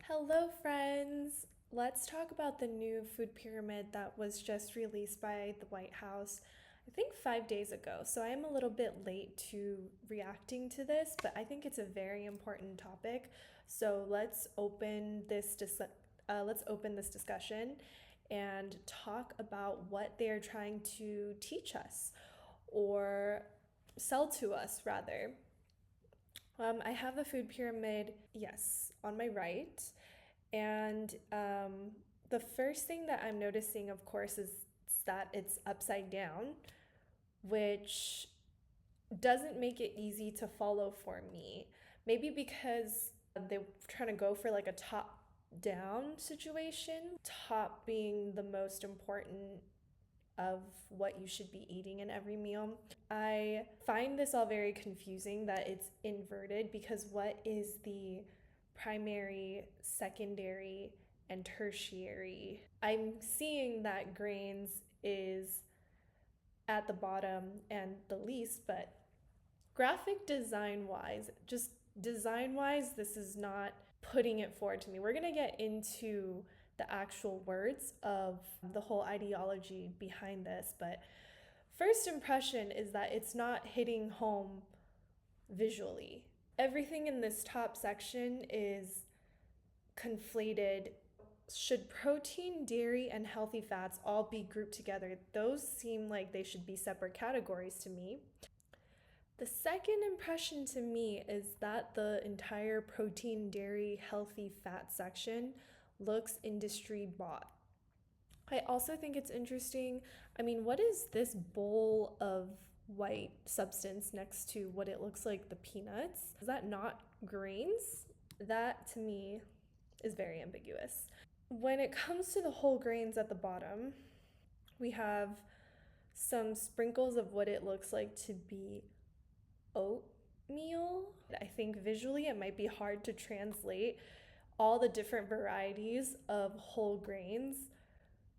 Hello, friends. Let's talk about the new food pyramid that was just released by the White House, I think 5 days ago. So I am a little bit late to reacting to this, but I think it's a very important topic. So let's open this discussion and talk about what they are trying to teach us or sell to us, rather. I have the food pyramid, yes, on my right. And the first thing that I'm noticing, of course, is that it's upside down, which doesn't make it easy to follow for me. Maybe because they're trying to go for like a top down situation, top being the most important of what you should be eating in every meal. I find this all very confusing that it's inverted because what is the primary, secondary, and tertiary? I'm seeing that grains is at the bottom and the least, but graphic design wise, this is not putting it forward to me. We're going to get into the actual words of the whole ideology behind this, but first impression is that it's not hitting home visually. Everything in this top section is conflated. Should protein, dairy, and healthy fats all be grouped together? Those seem like they should be separate categories to me. The second impression to me is that the entire protein, dairy, healthy fat section looks industry bought. I also think it's interesting. I mean, what is this bowl of white substance next to what it looks like the peanuts? Is that not grains? That to me is very ambiguous. When it comes to the whole grains at the bottom, we have some sprinkles of what it looks like to be oatmeal. I think visually it might be hard to translate all the different varieties of whole grains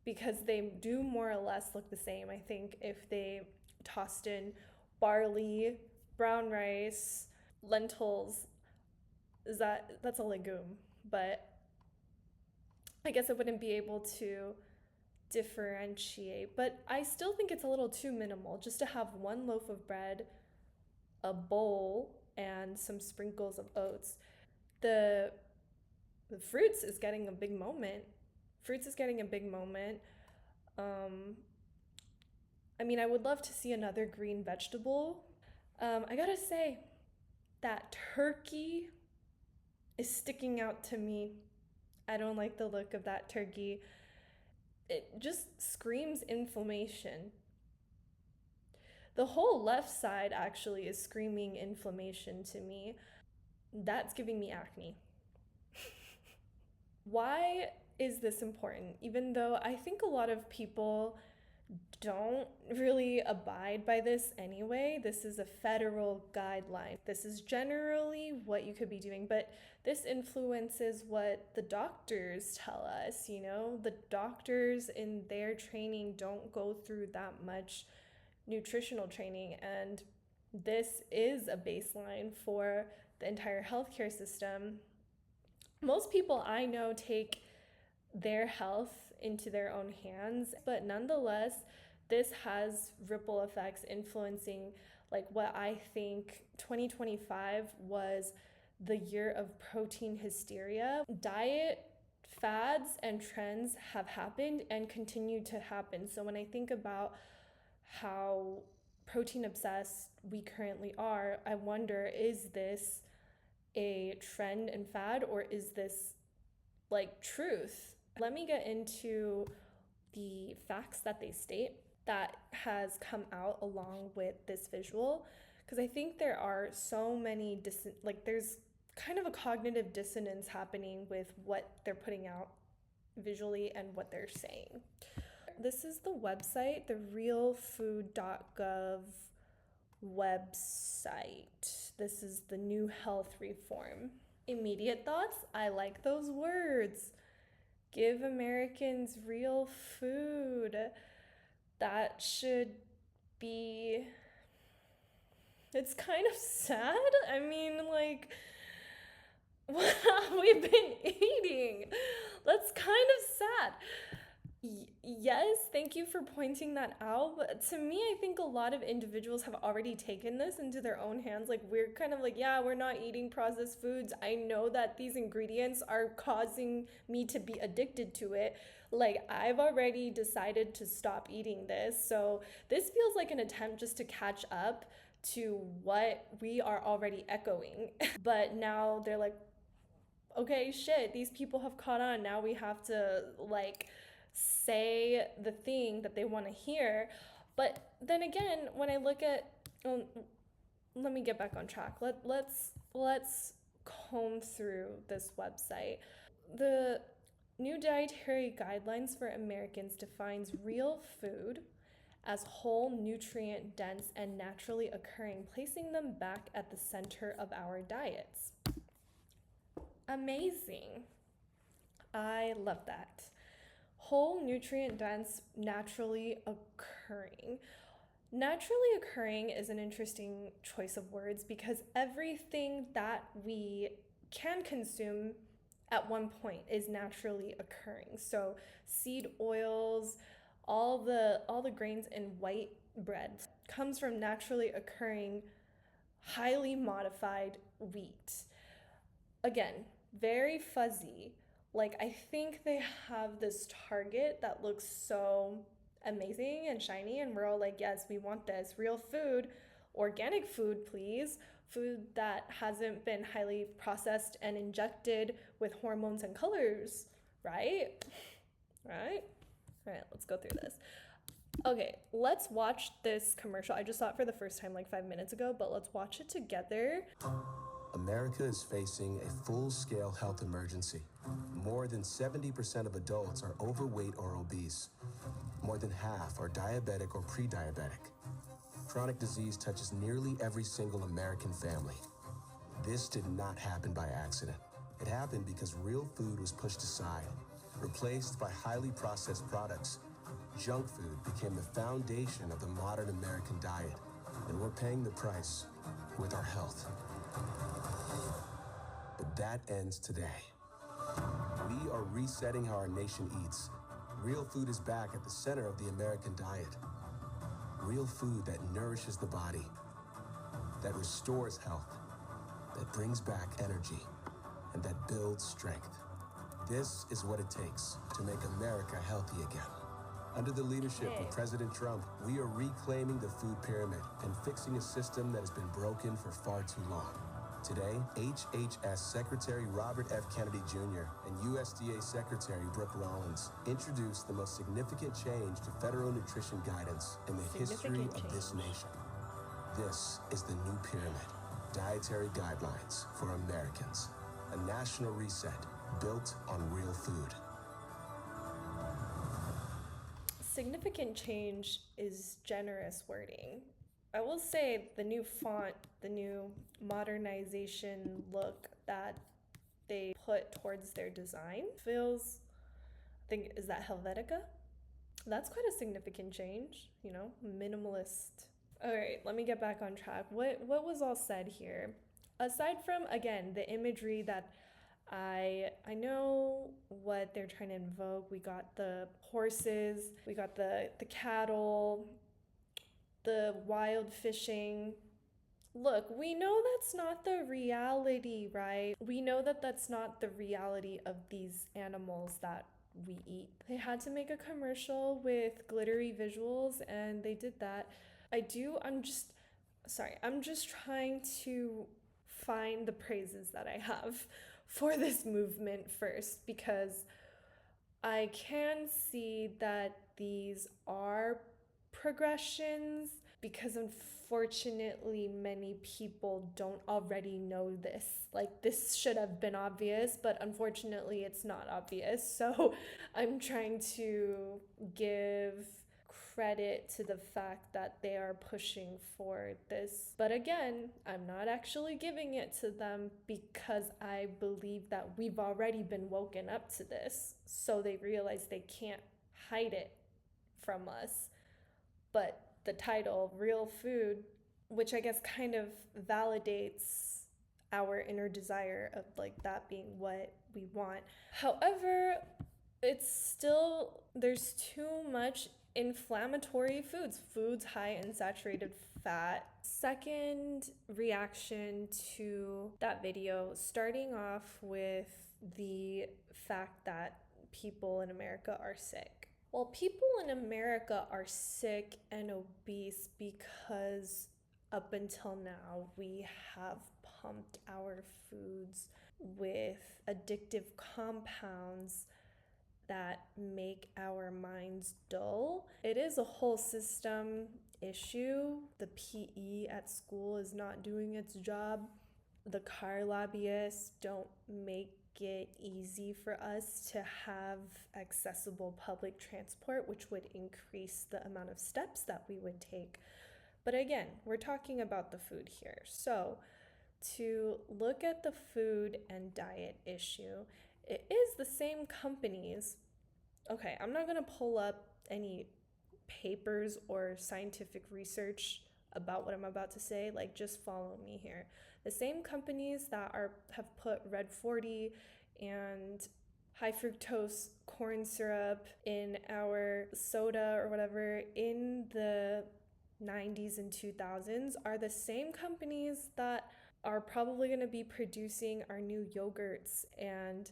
because they do more or less look the same. I think if they tossed in barley, brown rice, lentils, that's a legume, but I guess I wouldn't be able to differentiate. But I still think it's a little too minimal just to have one loaf of bread, a bowl, and some sprinkles of oats. The the fruits is getting a big moment. Fruits is getting a big moment. Um, I mean, I would love to see another green vegetable. I gotta say, that turkey is sticking out to me. I don't like the look of that turkey. It just screams inflammation. The whole left side actually is screaming inflammation to me. That's giving me acne. Why is this important? Even though I think a lot of people don't really abide by this anyway. This is a federal guideline. This is generally what you could be doing, but this influences what the doctors tell us. The doctors in their training don't go through that much nutritional training, and this is a baseline for the entire healthcare system. Most people I know take their health into their own hands, but nonetheless, this has ripple effects influencing like what I think 2025 was the year of protein hysteria. Diet fads and trends have happened and continue to happen. So when I think about how protein obsessed we currently are, I wonder, is this a trend and fad, or is this like truth? Let me get into the facts that they state that has come out along with this visual, because I think there are so many there's kind of a cognitive dissonance happening with what they're putting out visually and what they're saying. This is the website, the realfood.gov website. This is the new health reform. Immediate thoughts? I like those words. Give Americans real food. That should be. It's kind of sad. I mean, like, what have we been eating? you for pointing that out. But to me, I think a lot of individuals have already taken this into their own hands. Like, we're kind of like, yeah, we're not eating processed foods. I know that these ingredients are causing me to be addicted to it. Like, I've already decided to stop eating this. So, this feels like an attempt just to catch up to what we are already echoing. But now they're like, okay, shit, these people have caught on. Now we have to like say the thing that they want to hear. But then again, when I look at, let me get back on track. Let's comb through this website. The new dietary guidelines for Americans defines real food as whole, nutrient dense, and naturally occurring, placing them back at the center of our diets. Amazing. I love that. Whole, nutrient dense, naturally occurring. Naturally occurring is an interesting choice of words because everything that we can consume at one point is naturally occurring. So seed oils, all the grains in white bread comes from naturally occurring, highly modified wheat. Again, very fuzzy. Like, I think they have this target that looks so amazing and shiny, and we're all like, yes, we want this. Real food, organic food, please. Food that hasn't been highly processed and injected with hormones and colors, right? Right? All right, let's go through this. Okay, let's watch this commercial. I just saw it for the first time like 5 minutes ago, but let's watch it together. America is facing a full-scale health emergency. More than 70% of adults are overweight or obese. More than half are diabetic or pre-diabetic. Chronic disease touches nearly every single American family. This did not happen by accident. It happened because real food was pushed aside, replaced by highly processed products. Junk food became the foundation of the modern American diet, and we're paying the price with our health. But that ends today. We are resetting how our nation eats. Real food is back at the center of the American diet. Real food that nourishes the body, that restores health, that brings back energy, and that builds strength. This is what it takes to make America healthy again. Under the leadership of President Trump, we are reclaiming the food pyramid and fixing a system that has been broken for far too long. Today, HHS Secretary Robert F. Kennedy Jr. and USDA Secretary Brooke Rollins introduced the most significant change to federal nutrition guidance in the history of this nation. This is the new pyramid, Dietary Guidelines for Americans, a national reset built on real food. Significant change is generous wording. I will say the new font, the new modernization look that they put towards their design feels, I think, is that Helvetica? That's quite a significant change, minimalist. All right, let me get back on track. What was all said here? Aside from, again, the imagery that I know what they're trying to invoke. We got the horses, we got the cattle, the wild fishing. Look, we know that's not the reality, right? We know that that's not the reality of these animals that we eat. They had to make a commercial with glittery visuals, and they did that. I'm just trying to find the praises that I have for this movement first, because I can see that these are progressions, because unfortunately many people don't already know this. Like, this should have been obvious, but unfortunately it's not obvious. So I'm trying to give credit to the fact that they are pushing for this. But again, I'm not actually giving it to them because I believe that we've already been woken up to this. So they realize they can't hide it from us. But the title, Real Food, which I guess kind of validates our inner desire of like that being what we want. However, it's still, there's too much inflammatory foods, foods high in saturated fat. Second reaction to that video, starting off with the fact that people in America are sick. Well, people in America are sick and obese because up until now we have pumped our foods with addictive compounds that make our minds dull. It is a whole system issue. The PE at school is not doing its job. The car lobbyists don't make it easy for us to have accessible public transport, which would increase the amount of steps that we would take. But again, we're talking about the food here. So, to look at the food and diet issue, it is the same companies. Okay, I'm not going to pull up any papers or scientific research about what I'm about to say, like just follow me here. The same companies that have put red 40 and high fructose corn syrup in our soda or whatever in the 90s and 2000s are the same companies that are probably going to be producing our new yogurts and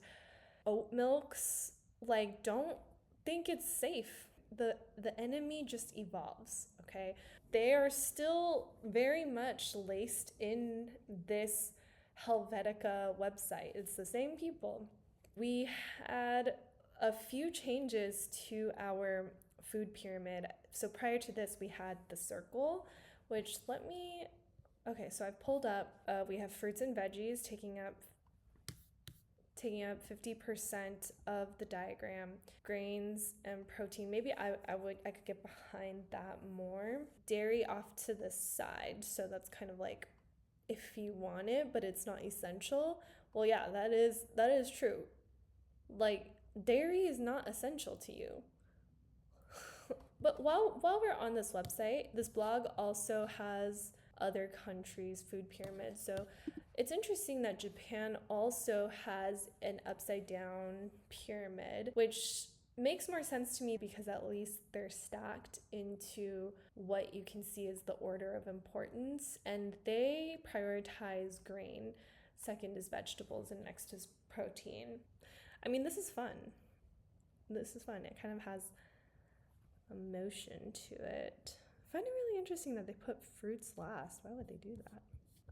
oat milks. Like, don't think it's safe. The enemy just evolves, okay? They are still very much laced in this Helvetica website. It's the same people. We had a few changes to our food pyramid. So prior to this, we had the circle, which okay, so I've pulled up, we have fruits and veggies taking up 50% of the diagram, grains and protein. Maybe I could get behind that more. Dairy off to the side, so that's kind of like if you want it, but it's not essential. Well, yeah, that is true. Like, dairy is not essential to you. But while we're on this website, this blog also has other countries' food pyramids. So it's interesting that Japan also has an upside down pyramid, which makes more sense to me because at least they're stacked into what you can see as the order of importance, and they prioritize grain, second is vegetables, and next is protein. I mean, this is fun. It kind of has emotion to it. I find it really interesting that they put fruits last. Why would they do that?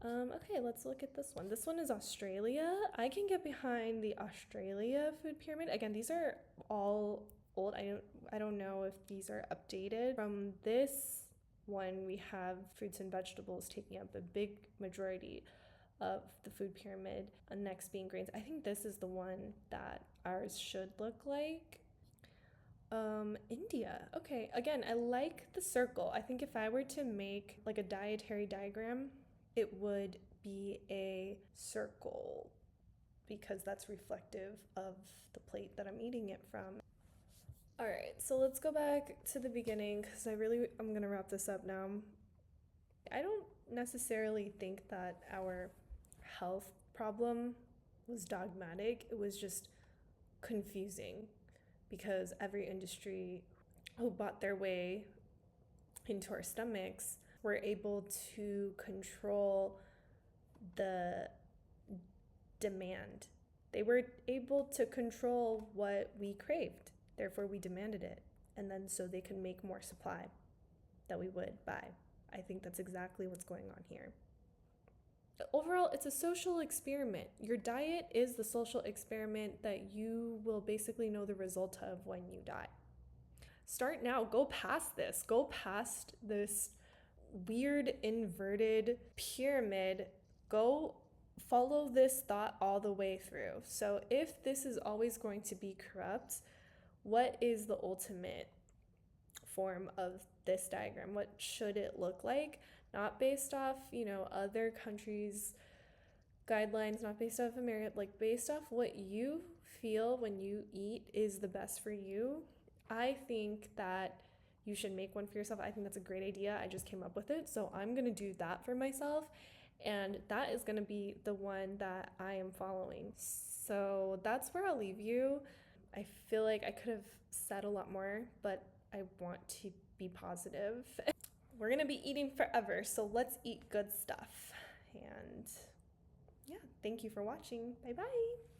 Okay, let's look at this one. This one is Australia. I can get behind the Australia food pyramid. Again, these are all old. I don't know if these are updated. From this one, we have fruits and vegetables taking up a big majority of the food pyramid, and next being grains. I think this is the one that ours should look like. India. Okay, again, I like the circle. I think if I were to make like a dietary diagram, it would be a circle because that's reflective of the plate that I'm eating it from. All right, so let's go back to the beginning because I'm gonna wrap this up now. I don't necessarily think that our health problem was dogmatic. It was just confusing because every industry who bought their way into our stomachs were able to control the demand. They were able to control what we craved. Therefore, we demanded it. And then so they could make more supply that we would buy. I think that's exactly what's going on here. Overall, it's a social experiment. Your diet is the social experiment that you will basically know the result of when you die. Start now. Go past this. Go past this weird inverted pyramid. Go follow this thought all the way through. So if this is always going to be corrupt, what is the ultimate form of this diagram? What should it look like? Not based off, other countries' guidelines, not based off America, like based off what you feel when you eat is the best for you. I think that you should make one for yourself. I think that's a great idea. I just came up with it. So I'm going to do that for myself. And that is going to be the one that I am following. So that's where I'll leave you. I feel like I could have said a lot more, but I want to be positive. We're gonna be eating forever, so let's eat good stuff. And yeah, thank you for watching. Bye bye.